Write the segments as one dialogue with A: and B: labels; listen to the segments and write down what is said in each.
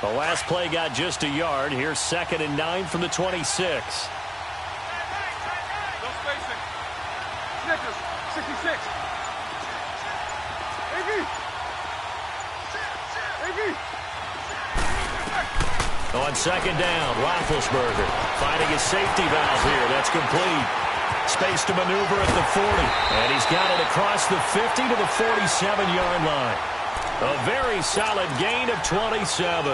A: The last play got just a yard. Here's 2nd and 9 from the 26.
B: No spacing. Snickers, 66.
A: On 2nd down, Roethlisberger finding his safety valve here. That's complete. Space to maneuver at the 40. And he's got it across the 50 to the 47-yard line. A very solid gain of 27.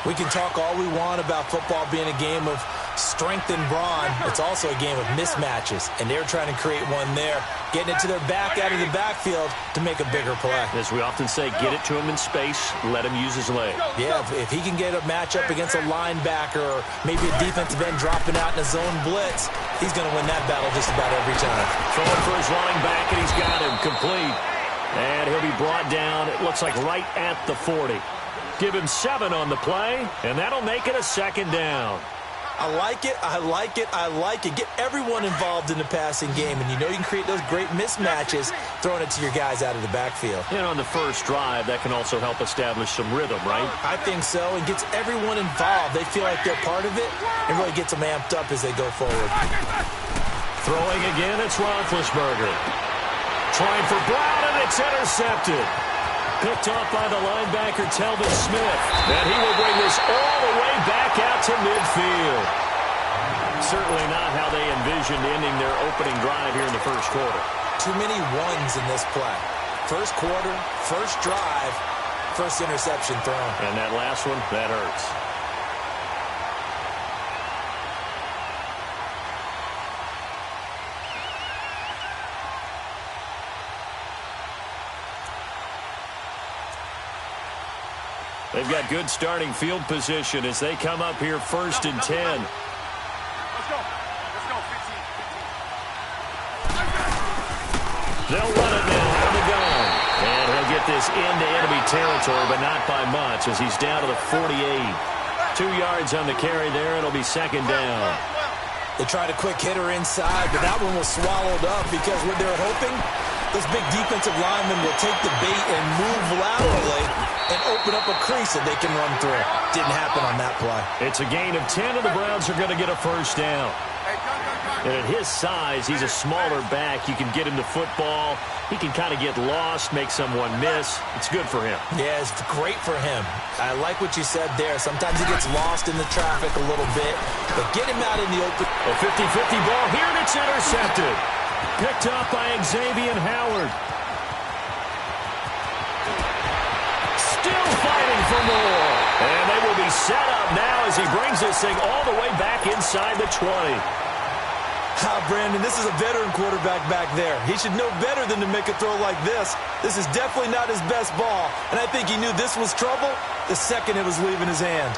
C: We can talk all we want about football being a game of strength and brawn. It's also a game of mismatches, and they're trying to create one there, getting it to their back out of the backfield to make a bigger play.
A: As we often say, get it to him in space, let him use his leg.
C: Yeah, if he can get a matchup against a linebacker or maybe a defensive end dropping out in a zone blitz, he's going to win that battle just about every time.
A: Throwing for his running back, and he's got him complete. And he'll be brought down, it looks like right at the 40. Give him 7 on the play, and that'll make it a 2nd down.
C: I like it, I like it, I like it. Get everyone involved in the passing game, and you know you can create those great mismatches throwing it to your guys out of the backfield.
A: And on the first drive, that can also help establish some rhythm, right?
C: I think so, and gets everyone involved. They feel like they're part of it, and really gets them amped up as they go forward.
A: Throwing again, it's Roethlisberger. Trying for Brown, and it's intercepted. Picked off by the linebacker, Telvin Smith. And he will bring this all the way back out to midfield. Certainly not how they envisioned ending their opening drive here in the first quarter.
C: Too many ones in this play. First quarter, first drive, first interception thrown.
A: And that last one, that hurts. They've got good starting field position as they come up here 1st and 10.
B: Let's go. Let's go. 15.
A: They'll run it now out of the gun. And he'll get this into enemy territory, but not by much as he's down to the 48. 2 yards on the carry there. It'll be 2nd down.
C: They tried a quick hitter inside, but that one was swallowed up because what they're hoping, those big defensive linemen will take the bait and move laterally and open up a crease that they can run through. Didn't happen on that play.
A: It's a gain of 10, and the Browns are going to get a 1st down. And at his size, he's a smaller back. You can get him the football. He can kind of get lost, make someone miss. It's good for him.
C: Yeah, it's great for him. I like what you said there. Sometimes he gets lost in the traffic a little bit, but get him out in the open.
A: A 50-50 ball here, and it's intercepted. Picked up by Xavier Howard. Still fighting for more. And they will be set up now as he brings this thing all the way back inside the 20.
C: Brandon, this is a veteran quarterback back there. He should know better than to make a throw like this. This is definitely not his best ball, and I think he knew this was trouble the second it was leaving his hand.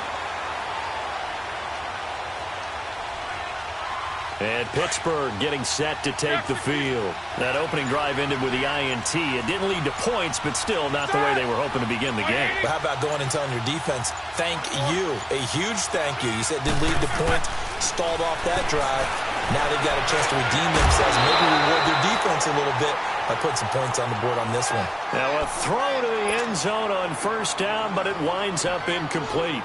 A: And Pittsburgh getting set to take the field. That opening drive ended with the INT. It didn't lead to points, but still not the way they were hoping to begin the game.
C: But how about going and telling your defense, thank you, a huge thank you. You said it didn't lead to points, stalled off that drive. Now they've got a chance to redeem themselves, maybe reward their defense a little bit by putting some points on the board on this one.
A: Now a throw to the end zone on 1st down, but it winds up incomplete.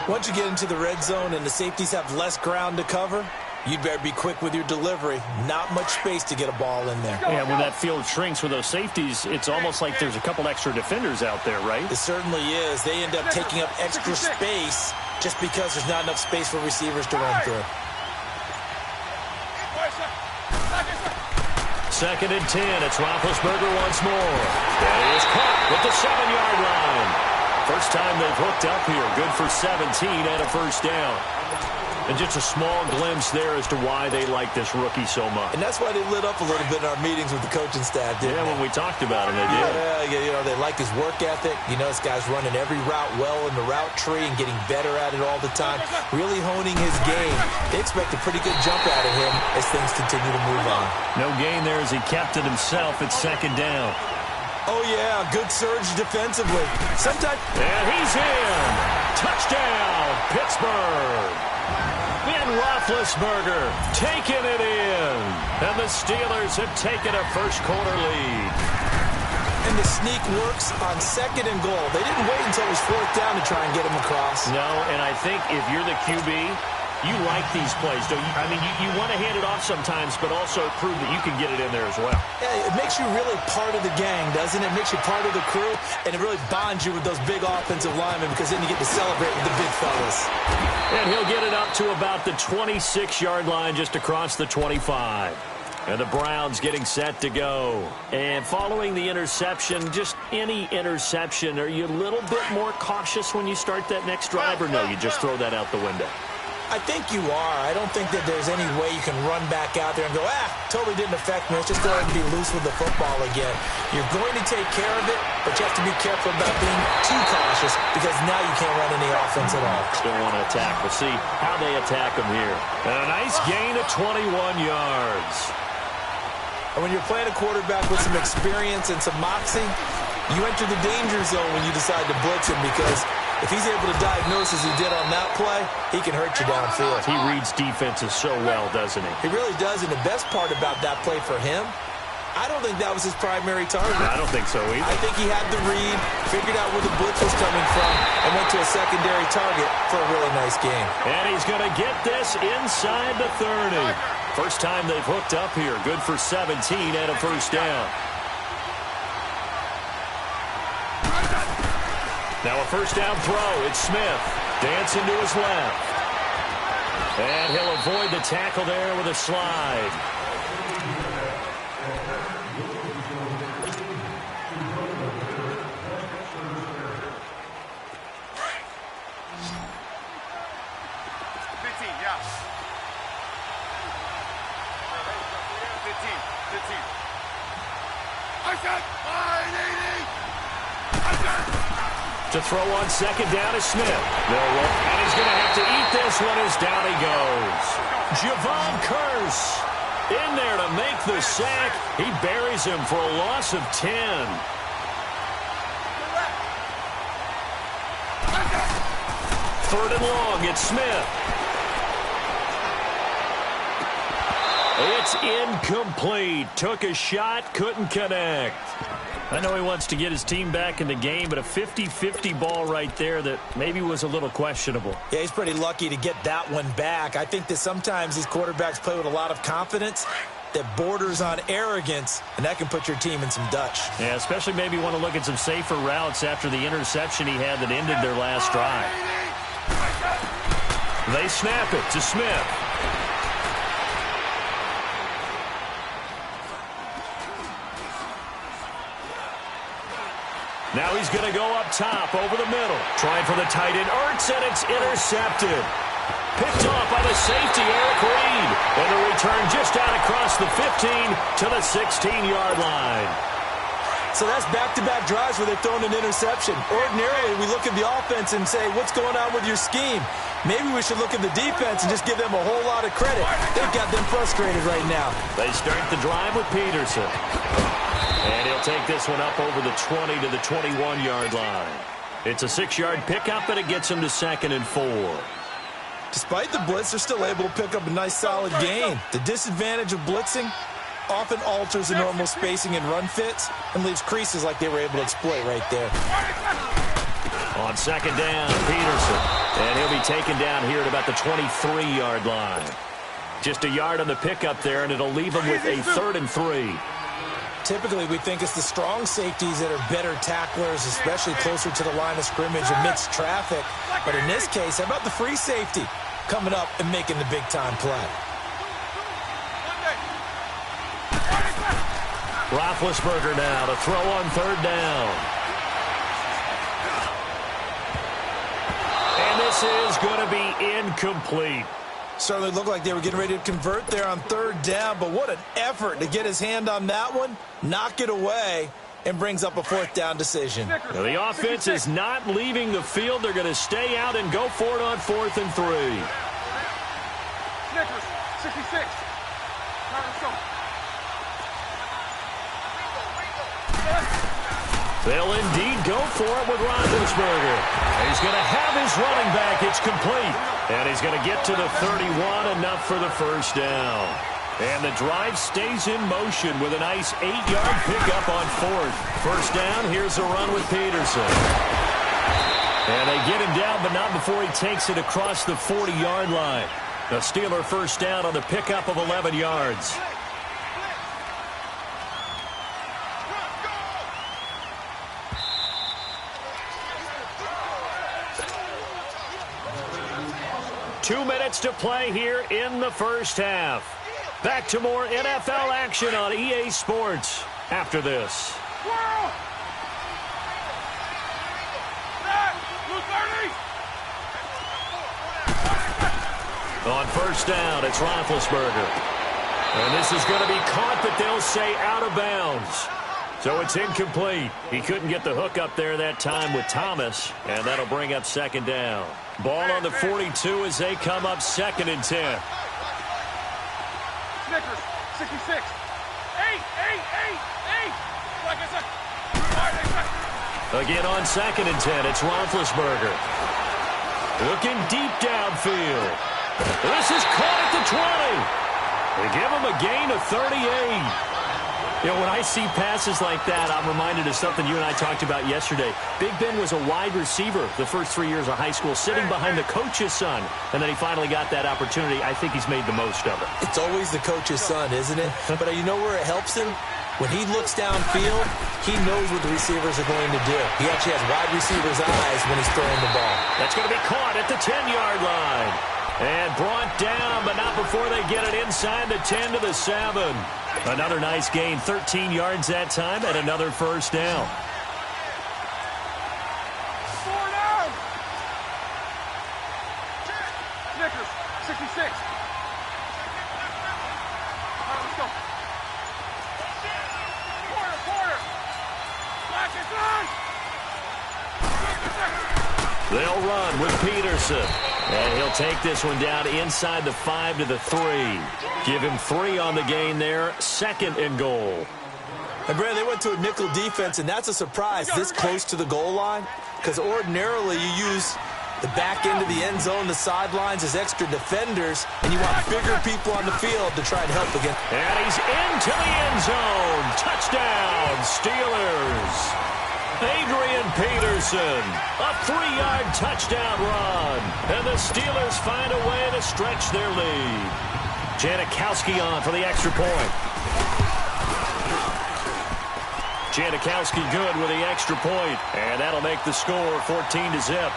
C: Once you get into the red zone and the safeties have less ground to cover, you'd better be quick with your delivery. Not much space to get a ball in there.
A: Yeah, when that field shrinks with those safeties, it's almost like there's a couple extra defenders out there, right?
C: It certainly is. They end up taking up extra space just because there's not enough space for receivers to run through.
A: 2nd and 10. It's Roethlisberger once more. And he is caught with the 7-yard line. First time they've hooked up here. Good for 17 and a 1st down. And just a small glimpse there as to why they like this rookie so much.
C: And that's why they lit up a little bit in our meetings with the coaching staff, didn't they?
A: When we talked about him, they did.
C: Yeah, you know, they like his work ethic. You know, this guy's running every route well in the route tree and getting better at it all the time, really honing his game. They expect a pretty good jump out of him as things continue to move on.
A: No gain there as he kept it himself at 2nd down.
C: Oh, yeah, good surge defensively. Sometimes...
A: And he's in. Touchdown, Pittsburgh. And Roethlisberger taking it in. And the Steelers have taken a first quarter lead.
C: And the sneak works on 2nd and goal. They didn't wait until it was 4th down to try and get him across.
A: No, and I think if you're the QB, you like these plays, don't you? I mean, you want to hand it off sometimes, but also prove that you can get it in there as well.
C: Yeah, it makes you really part of the gang, doesn't it? It makes you part of the crew, and it really bonds you with those big offensive linemen because then you get to celebrate with the big fellas.
A: And he'll get it up to about the 26-yard line just across the 25. And the Browns getting set to go. And following the interception, just any interception, are you a little bit more cautious when you start that next drive, or no, you just throw that out the window?
C: I think you are. I don't think that there's any way you can run back out there and go, totally didn't affect me. Let's just go ahead and be loose with the football again. You're going to take care of it, but you have to be careful about being too cautious because now you can't run any offense at all.
A: Still want to attack. We'll see how they attack them here. And a nice gain of 21 yards.
C: And when you're playing a quarterback with some experience and some moxie, you enter the danger zone when you decide to blitz him because if he's able to diagnose as he did on that play, he can hurt you downfield.
A: He reads defenses so well, doesn't he?
C: He really does, and the best part about that play for him, I don't think that was his primary target.
A: I don't think so either.
C: I think he had the read, figured out where the blitz was coming from, and went to a secondary target for a really nice game.
A: And he's going to get this inside the 30. First time they've hooked up here. Good for 17 and a first down. Now a first down throw. It's Smith. Dancing to his left. And he'll avoid the tackle there with a slide. To throw on second down is Smith. And he's going to have to eat this one as down he goes. Javon Curse in there to make the sack. He buries him for a loss of 10. Third and long, it's Smith. It's incomplete. Took a shot, couldn't connect. I know he wants to get his team back in the game, but a 50-50 ball right there that maybe was a little questionable.
C: Yeah, he's pretty lucky to get that one back. I think that sometimes these quarterbacks play with a lot of confidence that borders on arrogance, and that can put your team in some Dutch.
A: Yeah, especially maybe want to look at some safer routes after the interception he had that ended their last drive. They snap it to Smith. Now he's going to go up top over the middle. Trying for the tight end, Ertz, and it's intercepted. Picked off by the safety, Eric Reed. And the return just out across the 15 to the 16-yard line.
C: So that's back-to-back drives where they've thrown an interception. Ordinarily, we look at the offense and say, what's going on with your scheme? Maybe we should look at the defense and just give them a whole lot of credit. They've got them frustrated right now.
A: They start the drive with Peterson. And he'll take this one up over the 20 to the 21-yard line. It's a 6-yard pickup, and it gets him to 2nd and 4.
C: Despite the blitz, they're still able to pick up a nice, solid gain. The disadvantage of blitzing often alters the normal spacing and run fits and leaves creases like they were able to exploit right there.
A: On second down, Peterson. And he'll be taken down here at about the 23-yard line. Just a yard on the pickup there, and it'll leave him with a 3rd and 3.
C: Typically, we think it's the strong safeties that are better tacklers, especially closer to the line of scrimmage amidst traffic. But in this case, how about the free safety coming up and making the big-time play?
A: Roethlisberger now to throw on 3rd down. And this is going to be incomplete.
C: Certainly looked like they were getting ready to convert there on 3rd down, but what an effort to get his hand on that one, knock it away, and brings up a 4th down decision.
A: Now the offense is not leaving the field. They're going to stay out and go for it on 4th and 3.
B: Snickers, 66.
A: They'll indeed go for it with Roethlisberger. He's going to have his running back. It's complete. And he's going to get to the 31, enough for the first down. And the drive stays in motion with a nice 8-yard pickup on fourth. First down, here's a run with Peterson. And they get him down, but not before he takes it across the 40-yard line. The Steeler first down on the pickup of 11 yards. Two minutes to play here in the first half. Back to more NFL action on EA Sports after this. On first down, it's Roethlisberger. And this is going to be caught, but they'll say out of bounds. So it's incomplete. He couldn't get the hook up there that time with Thomas, and that'll bring up second down. Ball on the 42 as they come up 2nd and 10.
B: Snickers, 66. 8. Like I said.
A: Again on 2nd and 10, it's Roethlisberger. Looking deep downfield. This is caught at the 20. They give him a gain of 38. You know, when I see passes like that, I'm reminded of something you and I talked about yesterday. Big Ben was a wide receiver the first 3 years of high school, sitting behind the coach's son, and then he finally got that opportunity. I think he's made the most of it.
C: It's always the coach's son, isn't it? But you know where it helps him? When he looks downfield, he knows what the receivers are going to do. He actually has wide receivers' eyes when he's throwing the ball. That's
A: going to be caught at the 10-yard line. And brought down, but not before they get it inside the 10 to the 7. Another nice gain, 13 yards that time, and another first down.
B: 4 down. Snickers, 66. All right, let's go. Quarter. Flash is on.
A: They'll run with Peterson. And he'll take this one down inside the 5 to the 3. Give him 3 on the gain there. 2nd and goal.
C: And, Brad, they went to a nickel defense, and that's a surprise this close to the goal line, because ordinarily you use the back end of the end zone, the sidelines as extra defenders, and you want bigger people on the field to try and help again.
A: And he's into the end zone. Touchdown, Steelers. Adrian Peterson, a 3-yard touchdown run. And the Steelers find a way to stretch their lead. Janikowski on for the extra point. Janikowski good with the extra point. And that'll make the score 14-0.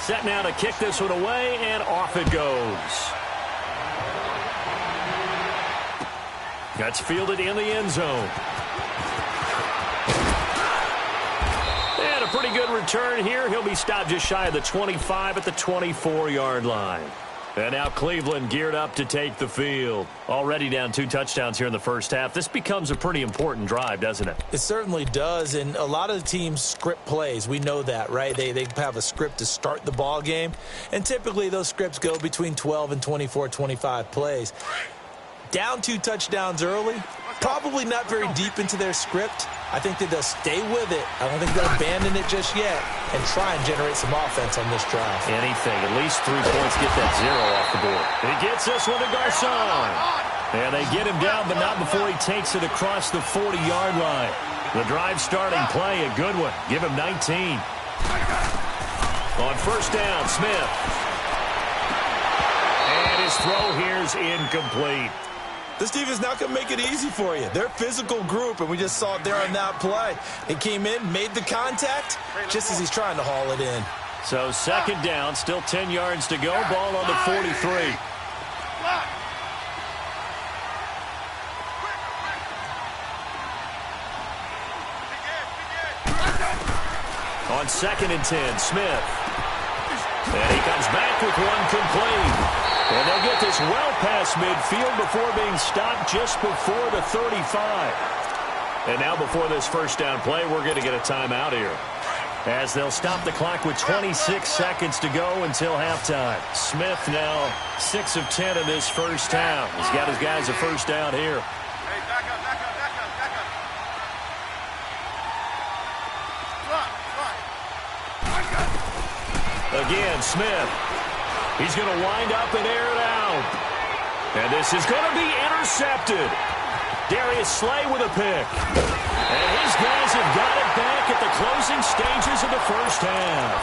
A: Set now to kick this one away, and off it goes. That's fielded in the end zone. And a pretty good return here. He'll be stopped just shy of the 25 at the 24-yard line. And now Cleveland geared up to take the field. Already down 2 touchdowns here in the first half. This becomes a pretty important drive, doesn't it?
C: It certainly does, and a lot of the teams script plays. We know that, right? They have a script to start the ball game, and typically those scripts go between 12 and 24, 25 plays. Down 2 touchdowns early, probably not very deep into their script. I think that they'll stay with it. I don't think they'll abandon it just yet and try and generate some offense on this drive.
A: Anything, at least 3 points, get that 0 off the board. He gets this one to Garcon. And they get him down, but not before he takes it across the 40-yard line. The drive starting play, a good one. Give him 19. On first down, Smith. And his throw here is incomplete.
C: This team is not going to make it easy for you. They're a physical group, and we just saw it there on that play. He came in, made the contact, just as he's trying to haul it in.
A: So second down, still 10 yards to go. Ball on the 43. On 2nd and 10, Smith. And he comes back with one complete. And they'll get this well past midfield before being stopped just before the 35. And now before this first down play, we're going to get a timeout here, as they'll stop the clock with 26 seconds to go until halftime. Smith now 6 of 10 in this first half. He's got his guys a first down here.
B: Hey, back up.
A: Again, Smith. He's going to wind up and air it out. And this is going to be intercepted. Darius Slay with a pick. And his guys have got it back at the closing stages of the first half.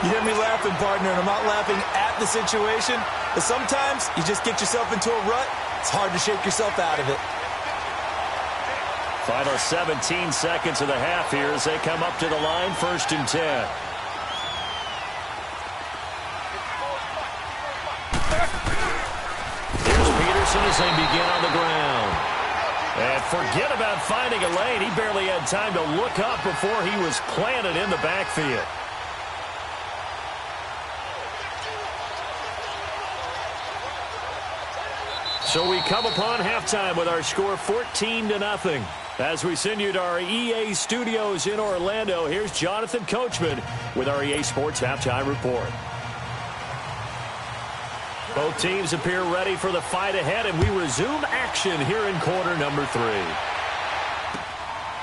C: You hear me laughing, partner, and I'm not laughing at the situation, but sometimes you just get yourself into a rut. It's hard to shake yourself out of it.
A: Final 17 seconds of the half here as they come up to the line, 1st and 10. Here's Peterson as they begin on the ground. And forget about finding a lane. He barely had time to look up before he was planted in the backfield. So we come upon halftime with our score 14-0. As we send you to our EA studios in Orlando, here's Jonathan Coachman with our EA Sports Halftime Report. Both teams appear ready for the fight ahead, and we resume action here in quarter number 3.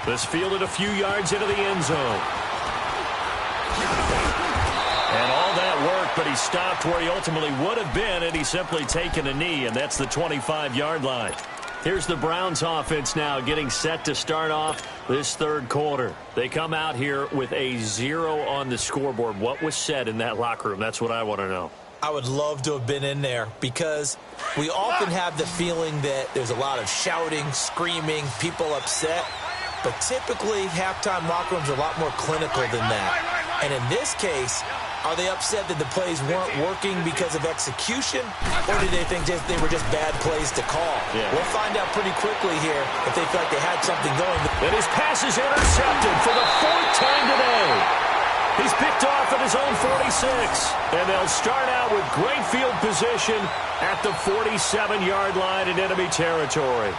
A: This fielded a few yards into the end zone. And all that work, but he stopped where he ultimately would have been, and he's simply taken a knee, and that's the 25-yard line. Here's the Browns offense now getting set to start off this third quarter. They come out here with a 0 on the scoreboard. What was said in that locker room? That's what I want to know.
C: I would love to have been in there because we often have the feeling that there's a lot of shouting, screaming, people upset. But typically, halftime locker rooms are a lot more clinical than that. And in this case, are they upset that the plays weren't working because of execution, or did they think they were just bad plays to call?
A: Yeah.
C: We'll find out pretty quickly here if they feel like they had something going.
A: And his pass is intercepted for the 4th time today. He's picked off at his own 46. And they'll start out with great field position at the 47-yard line in enemy territory.